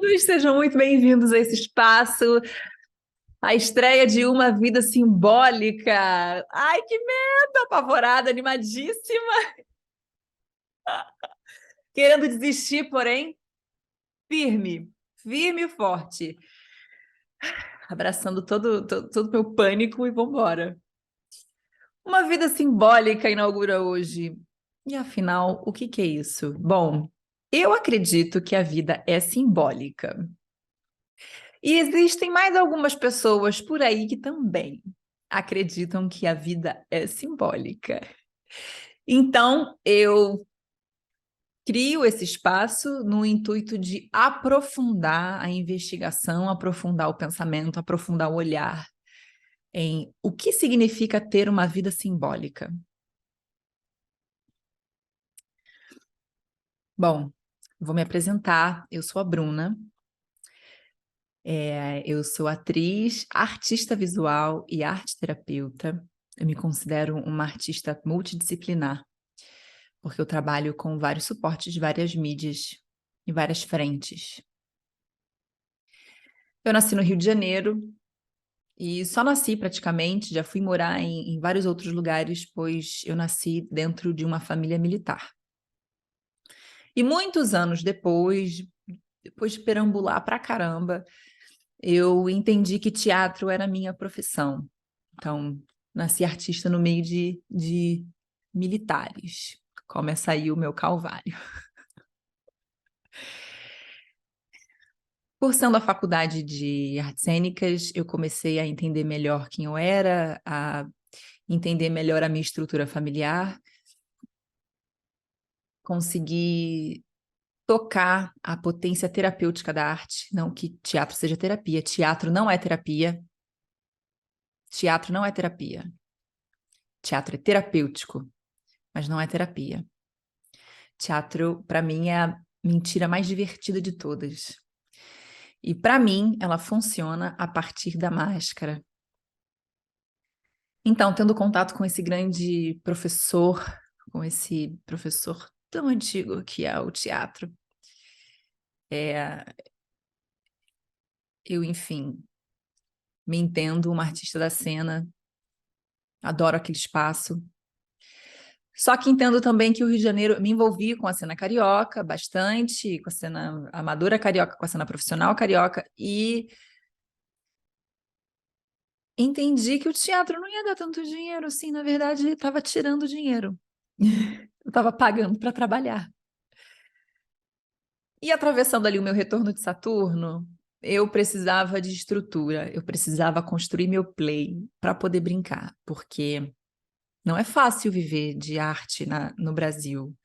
todos, sejam muito bem-vindos a esse espaço, a estreia de Uma Vida Simbólica. Ai, que medo! Apavorada, animadíssima, querendo desistir, porém, firme, firme e forte, abraçando todo meu pânico e vambora. Uma Vida Simbólica inaugura hoje. E afinal, o que é isso? Bom, eu acredito que a vida é simbólica. E existem mais algumas pessoas por aí que também acreditam que a vida é simbólica. Então, eu crio esse espaço no intuito de aprofundar a investigação, aprofundar o pensamento, aprofundar o olhar em o que significa ter uma vida simbólica. Bom, vou me apresentar. Eu sou a Bruna. Eu sou atriz, artista visual e arte-terapeuta. Eu me considero uma artista multidisciplinar, porque eu trabalho com vários suportes de várias mídias e várias frentes. Eu nasci no Rio de Janeiro e só nasci praticamente, já fui morar em vários outros lugares, pois eu nasci dentro de uma família militar. E muitos anos depois de perambular pra caramba, eu entendi que teatro era a minha profissão. Então, nasci artista no meio de militares. Começa aí o meu calvário. Cursando a faculdade de artes cênicas, eu comecei a entender melhor quem eu era, a entender melhor a minha estrutura familiar, consegui tocar a potência terapêutica da arte, não que teatro seja terapia, teatro não é terapia, teatro não é terapia, teatro é terapêutico, mas não é terapia. Teatro, para mim, é a mentira mais divertida de todas. E, para mim, ela funciona a partir da máscara. Então, tendo contato com esse grande professor, com esse professor tão antigo que é o teatro, eu, enfim, me entendo uma artista da cena, adoro aquele espaço. Só que entendo também que o Rio de Janeiro, me envolvi com a cena carioca bastante, com a cena amadora carioca, com a cena profissional carioca, e entendi que o teatro não ia dar tanto dinheiro assim, na verdade, estava tirando dinheiro. Eu estava pagando para trabalhar. E atravessando ali o meu retorno de Saturno, eu precisava de estrutura, eu precisava construir meu play para poder brincar, porque não é fácil viver de arte no Brasil.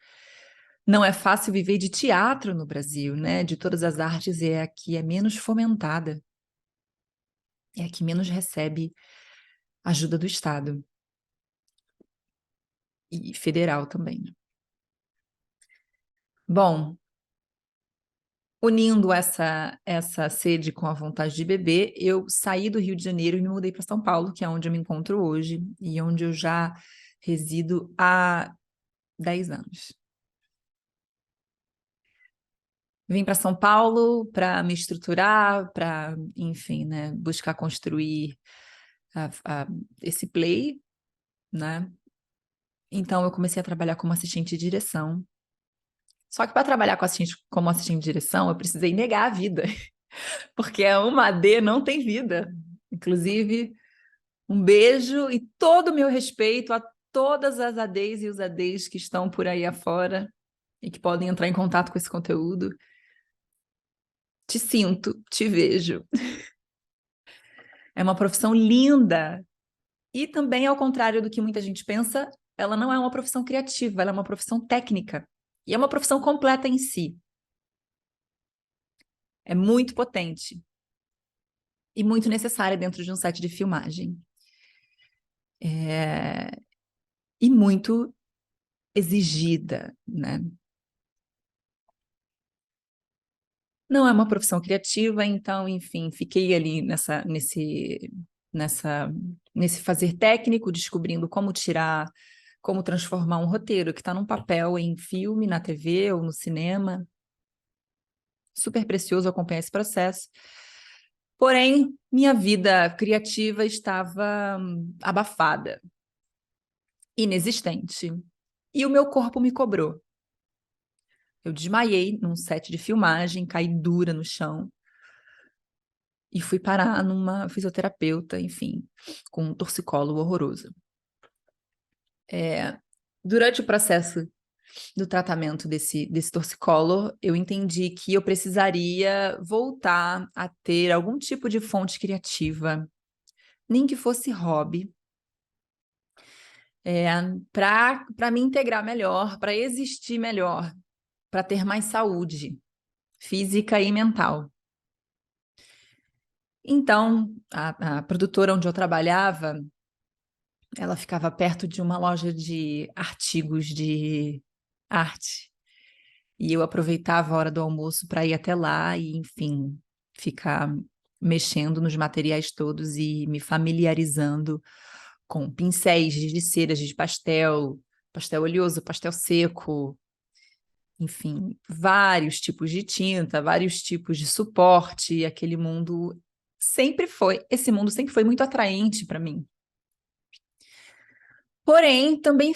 Não é fácil viver de teatro no Brasil, né? De todas as artes, é a que é menos fomentada, é a que menos recebe ajuda do Estado e federal também. Bom, unindo essa sede com a vontade de beber, eu saí do Rio de Janeiro e me mudei para São Paulo, que é onde eu me encontro hoje e onde eu já resido há 10 anos. Vim para São Paulo para me estruturar, para, enfim, né, buscar construir esse play, né? Então eu comecei a trabalhar como assistente de direção. Só que para trabalhar como assistente de direção, eu precisei negar a vida, porque uma AD não tem vida. Inclusive, um beijo e todo o meu respeito a todas as ADs e os ADs que estão por aí afora e que podem entrar em contato com esse conteúdo. Te sinto, te vejo. É uma profissão linda. E também, ao contrário do que muita gente pensa, ela não é uma profissão criativa, ela é uma profissão técnica. E é uma profissão completa em si. É muito potente e muito necessária dentro de um set de filmagem. E muito exigida, né? Não é uma profissão criativa, então, enfim, fiquei ali nesse fazer técnico, descobrindo como transformar um roteiro que está num papel em filme, na TV ou no cinema. super precioso acompanhar esse processo. Porém, minha vida criativa estava abafada, inexistente. E o meu corpo me cobrou. Eu desmaiei num set de filmagem, caí dura no chão e fui parar numa fisioterapeuta, enfim, com um torcicolo horroroso. Durante o processo do tratamento desse torcicolo, eu entendi que eu precisaria voltar a ter algum tipo de fonte criativa, nem que fosse hobby, para me integrar melhor, para existir melhor, para ter mais saúde física e mental. Então, a produtora onde eu trabalhava, ela ficava perto de uma loja de artigos de arte. E eu aproveitava a hora do almoço para ir até lá e, enfim, ficar mexendo nos materiais todos e me familiarizando com pincéis, giz de cera, giz de pastel, pastel oleoso, pastel seco, enfim, vários tipos de tinta, vários tipos de suporte. Aquele mundo esse mundo sempre foi muito atraente para mim. Porém, também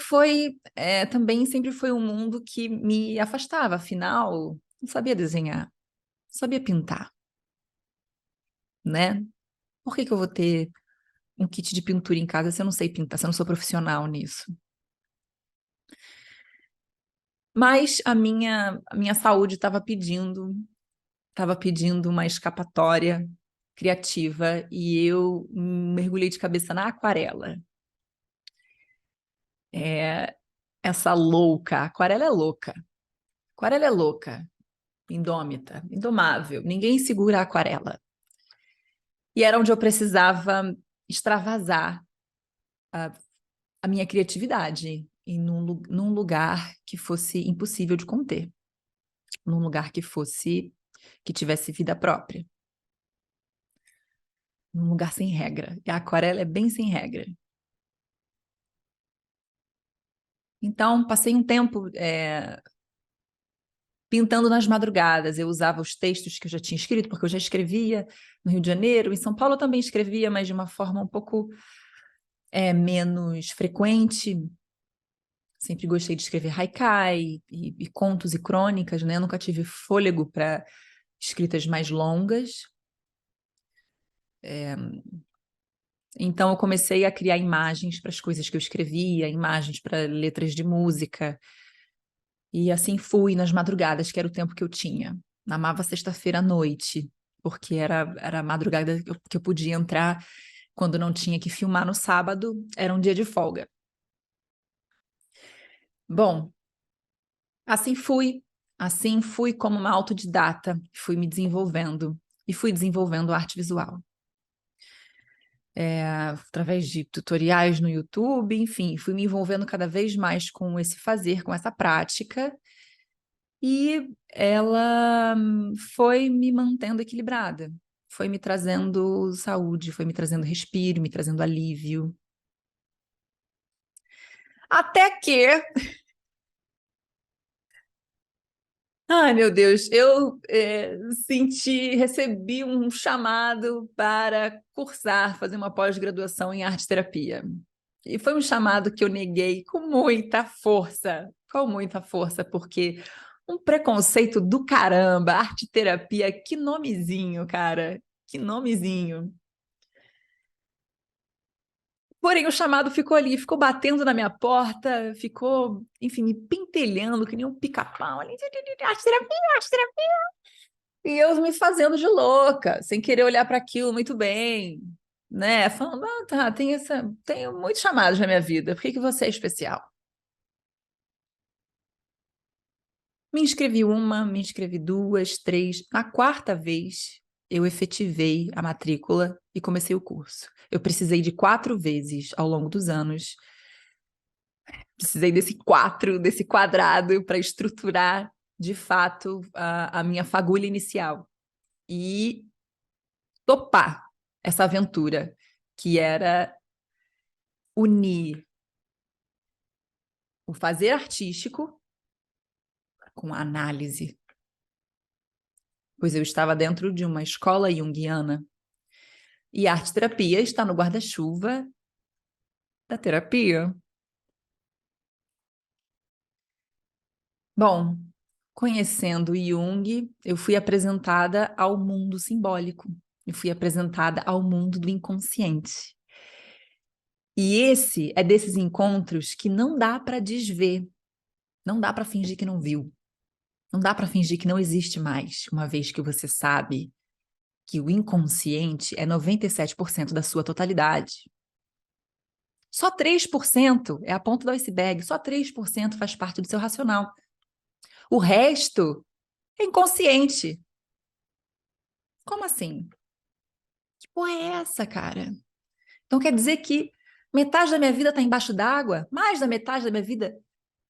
sempre foi um mundo que me afastava, afinal, não sabia desenhar, não sabia pintar, né? Por que que eu vou ter um kit de pintura em casa se eu não sei pintar, se eu não sou profissional nisso? Mas a minha saúde estava pedindo uma escapatória criativa e eu mergulhei de cabeça na aquarela. Essa louca, aquarela é louca. Aquarela é louca, indômita, indomável. Ninguém segura a aquarela. E era onde eu precisava extravasar a minha criatividade e num lugar que fosse impossível de conter, num lugar que tivesse vida própria, num lugar sem regra. E a aquarela é bem sem regra. Então, passei um tempo pintando nas madrugadas. Eu usava os textos que eu já tinha escrito, porque eu já escrevia no Rio de Janeiro. Em São Paulo eu também escrevia, mas de uma forma um pouco menos frequente. Sempre gostei de escrever haikai e contos e crônicas, né? Eu nunca tive fôlego para escritas mais longas. Então, eu comecei a criar imagens para as coisas que eu escrevia, imagens para letras de música. E assim fui nas madrugadas, que era o tempo que eu tinha. Amava sexta-feira à noite, porque era a madrugada que eu podia entrar quando não tinha que filmar no sábado, era um dia de folga. Bom, assim fui como uma autodidata, fui me desenvolvendo e fui desenvolvendo arte visual. Através de tutoriais no YouTube, enfim, fui me envolvendo cada vez mais com esse fazer, com essa prática, e ela foi me mantendo equilibrada, foi me trazendo saúde, foi me trazendo respiro, me trazendo alívio. Até que, ai meu Deus, eu recebi um chamado para cursar, fazer uma pós-graduação em arte-terapia. E foi um chamado que eu neguei com muita força, porque um preconceito do caramba, arte-terapia, que nomezinho, cara, que nomezinho. Porém, o chamado ficou ali, ficou batendo na minha porta, ficou, enfim, me pentelhando que nem um pica-pau ali, arte-terapia, arte-terapia. E eu me fazendo de louca, sem querer olhar para aquilo muito bem, né? Falando, tá, tenho muitos chamados na minha vida, por que que você é especial? Me inscrevi duas, três. Na quarta vez, eu efetivei a matrícula e comecei o curso. Eu precisei de 4 vezes ao longo dos anos. Precisei desse quadrado para estruturar, de fato, a minha fagulha inicial. E topar essa aventura, que era unir o fazer artístico com a análise, pois eu estava dentro de uma escola junguiana. E a arte-terapia está no guarda-chuva da terapia. Bom, conhecendo Jung, eu fui apresentada ao mundo simbólico. Eu fui apresentada ao mundo do inconsciente. E esse é desses encontros que não dá para desver, não dá para fingir que não viu, não dá para fingir que não existe mais, uma vez que você sabe que o inconsciente é 97% da sua totalidade. Só 3% é a ponta do iceberg, só 3% faz parte do seu racional. O resto é inconsciente. Como assim? Que porra é essa, cara? Então quer dizer que metade da minha vida está embaixo d'água? Mais da metade da minha vida,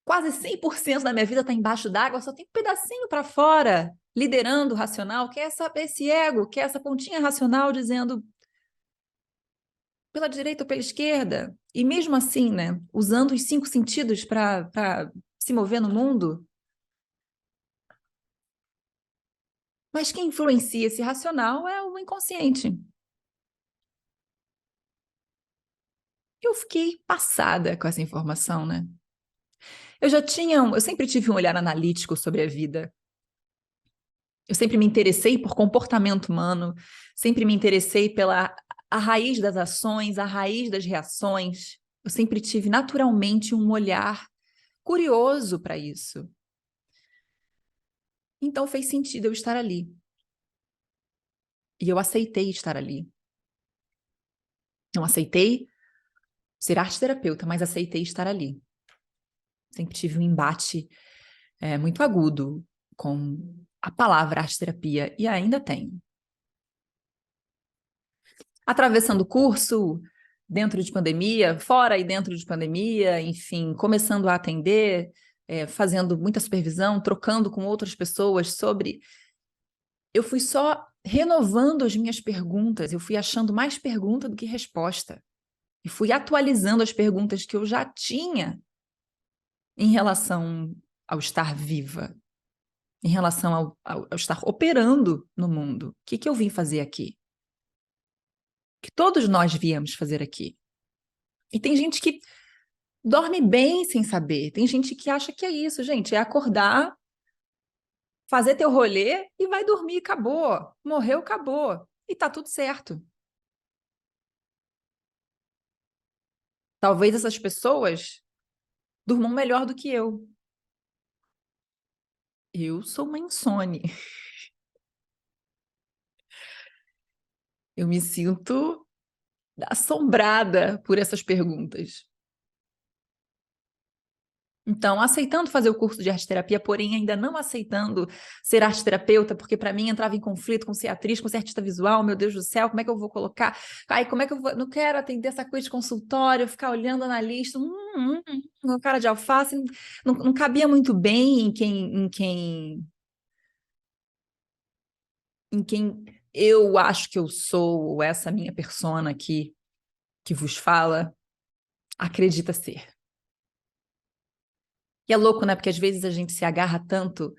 quase 100% da minha vida está embaixo d'água, só tem um pedacinho para fora, liderando o racional, que é esse ego, que é essa pontinha racional dizendo pela direita ou pela esquerda. E mesmo assim, né, usando os 5 sentidos para se mover no mundo. Mas quem influencia esse racional é o inconsciente. Eu fiquei passada com essa informação, né? Eu sempre tive um olhar analítico sobre a vida. Eu sempre me interessei por comportamento humano, sempre me interessei pela a raiz das ações, a raiz das reações. Eu sempre tive naturalmente um olhar curioso para isso. Então fez sentido eu estar ali. E eu aceitei estar ali. Não aceitei ser arte-terapeuta, mas aceitei estar ali. Sempre tive um embate muito agudo com a palavra arte-terapia, e ainda tenho. Atravessando o curso, dentro de pandemia, fora e dentro de pandemia, enfim, começando a atender, fazendo muita supervisão, trocando com outras pessoas sobre... Eu fui só renovando as minhas perguntas, eu fui achando mais pergunta do que resposta. E fui atualizando as perguntas que eu já tinha em relação ao estar viva, em relação ao estar operando no mundo. O que eu vim fazer aqui? O que todos nós viemos fazer aqui? E tem gente que dorme bem sem saber. Tem gente que acha que é isso, gente, é acordar, fazer teu rolê e vai dormir, acabou. Morreu, acabou. E tá tudo certo. Talvez essas pessoas durmam melhor do que eu. Eu sou uma insone. Eu me sinto assombrada por essas perguntas. Então, aceitando fazer o curso de arte-terapia, porém ainda não aceitando ser arte-terapeuta, porque para mim entrava em conflito com ser atriz, com ser artista visual, meu Deus do céu, como é que eu vou colocar? Ai, como é que eu vou? Não quero atender essa coisa de consultório, ficar olhando analista, um cara de alface, não cabia muito bem em quem eu acho que eu sou, essa minha persona aqui que vos fala, acredita ser. E é louco, né? Porque às vezes a gente se agarra tanto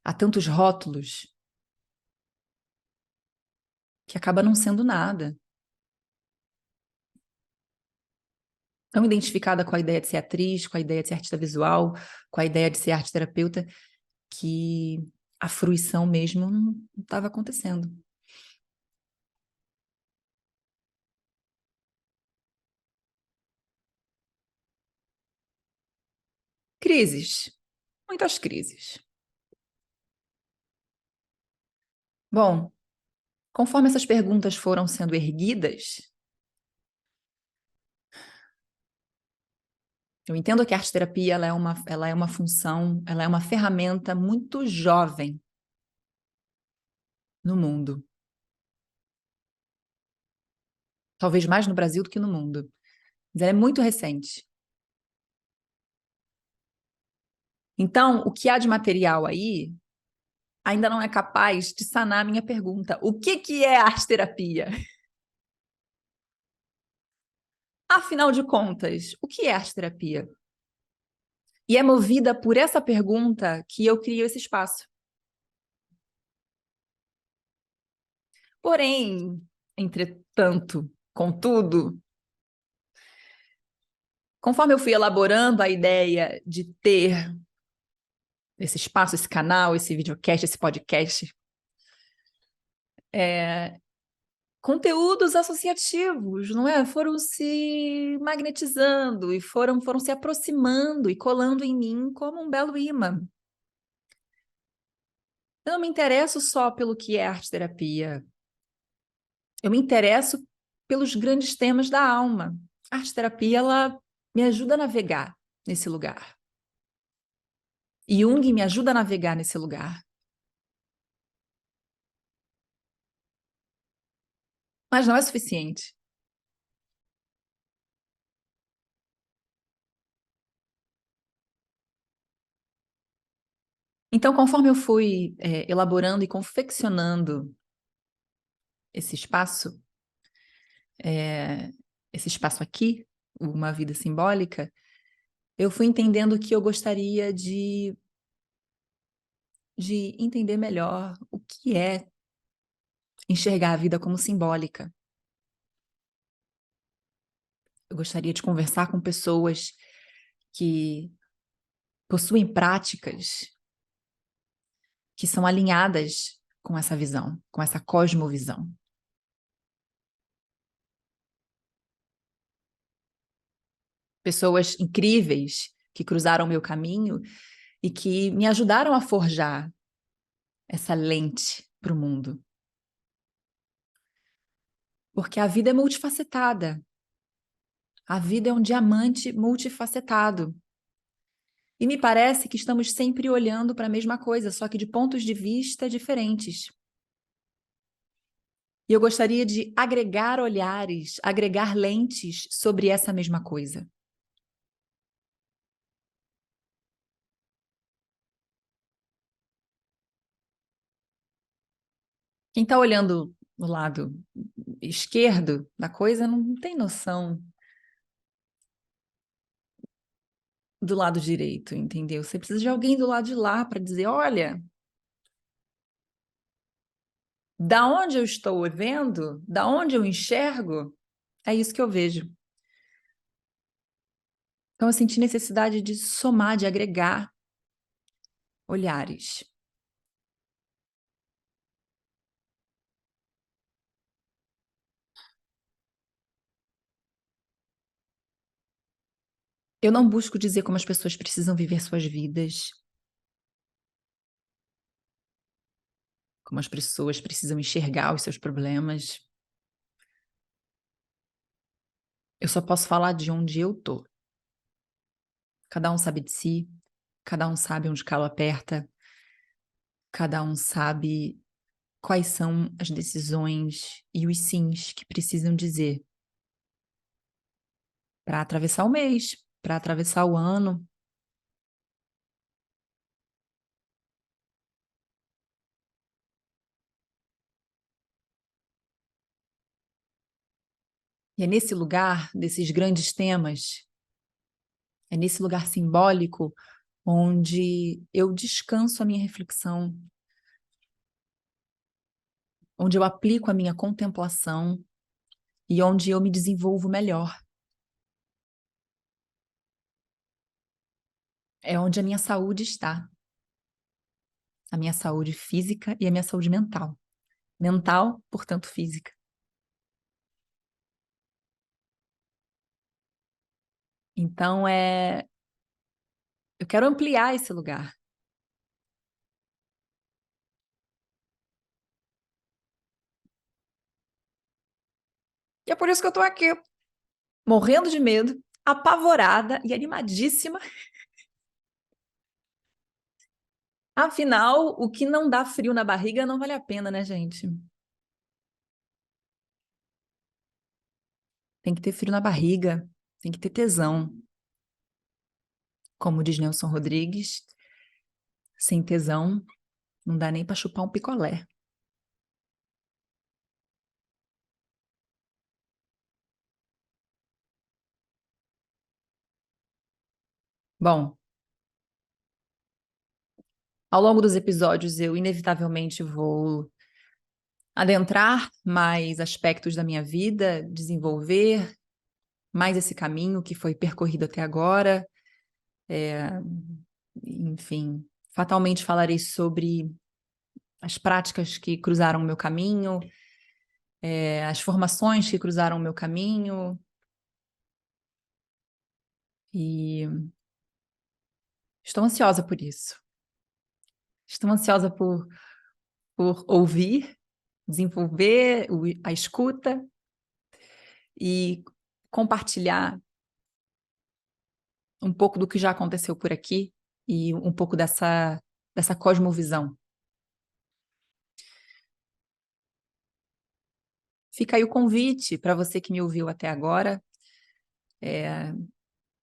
a tantos rótulos que acaba não sendo nada. Tão identificada com a ideia de ser atriz, com a ideia de ser artista visual, com a ideia de ser arte terapeuta, que a fruição mesmo não estava acontecendo. Crises, muitas crises. Bom, conforme essas perguntas foram sendo erguidas, eu entendo que a arte-terapia ela é uma função, ela é uma ferramenta muito jovem no mundo. Talvez mais no Brasil do que no mundo. Mas ela é muito recente. Então, o que há de material aí ainda não é capaz de sanar a minha pergunta. O que é arte-terapia? Afinal de contas, o que é arte-terapia? E é movida por essa pergunta que eu crio esse espaço. Porém, entretanto, contudo, conforme eu fui elaborando a ideia de ter esse espaço, esse canal, esse videocast, esse podcast, conteúdos associativos, não é? Foram se magnetizando e foram se aproximando e colando em mim como um belo imã. Eu não me interesso só pelo que é arte-terapia. Eu me interesso pelos grandes temas da alma. A arte-terapia, ela me ajuda a navegar nesse lugar. Jung me ajuda a navegar nesse lugar. Mas não é suficiente. Então, conforme eu fui elaborando e confeccionando esse espaço, é, esse espaço aqui, uma vida simbólica, eu fui entendendo que eu gostaria de entender melhor o que é enxergar a vida como simbólica. Eu gostaria de conversar com pessoas que possuem práticas que são alinhadas com essa visão, com essa cosmovisão. Pessoas incríveis que cruzaram meu caminho e que me ajudaram a forjar essa lente para o mundo. Porque a vida é multifacetada. A vida é um diamante multifacetado. E me parece que estamos sempre olhando para a mesma coisa, só que de pontos de vista diferentes. E eu gostaria de agregar olhares, agregar lentes sobre essa mesma coisa. Quem está olhando no lado esquerdo da coisa não tem noção do lado direito, entendeu? Você precisa de alguém do lado de lá para dizer, olha, da onde eu estou vendo, da onde eu enxergo, é isso que eu vejo. Então eu senti necessidade de somar, de agregar olhares. Eu não busco dizer como as pessoas precisam viver suas vidas, como as pessoas precisam enxergar os seus problemas. Eu só posso falar de onde eu tô. Cada um sabe de si, cada um sabe onde o calo aperta, cada um sabe quais são as decisões e os sims que precisam dizer para atravessar o mês, para atravessar o ano. E é nesse lugar, desses grandes temas, é nesse lugar simbólico onde eu descanso a minha reflexão, onde eu aplico a minha contemplação e onde eu me desenvolvo melhor. É onde a minha saúde está, a minha saúde física e a minha saúde mental. Mental, portanto, física. Então, eu quero ampliar esse lugar. E é por isso que eu estou aqui, morrendo de medo, apavorada e animadíssima. Afinal, o que não dá frio na barriga não vale a pena, né, gente? Tem que ter frio na barriga, tem que ter tesão. Como diz Nelson Rodrigues, sem tesão não dá nem para chupar um picolé. Bom, ao longo dos episódios eu inevitavelmente vou adentrar mais aspectos da minha vida, desenvolver mais esse caminho que foi percorrido até agora. Enfim, fatalmente falarei sobre as práticas que cruzaram o meu caminho, as formações que cruzaram o meu caminho, e estou ansiosa por isso. Estou ansiosa por ouvir, desenvolver a escuta e compartilhar um pouco do que já aconteceu por aqui e um pouco dessa cosmovisão. Fica aí o convite para você que me ouviu até agora.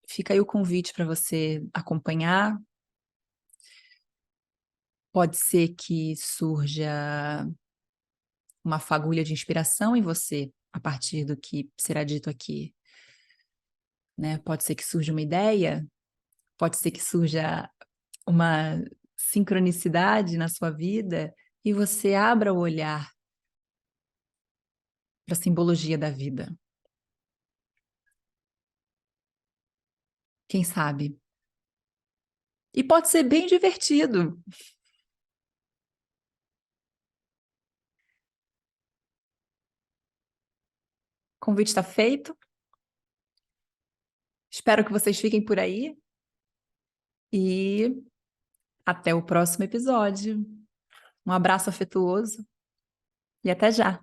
Fica aí o convite para você acompanhar. Pode ser que surja uma fagulha de inspiração em você a partir do que será dito aqui, né? Pode ser que surja uma ideia, pode ser que surja uma sincronicidade na sua vida e você abra o olhar para a simbologia da vida. Quem sabe? E pode ser bem divertido. O convite está feito. Espero que vocês fiquem por aí e até o próximo episódio. Um abraço afetuoso e até já!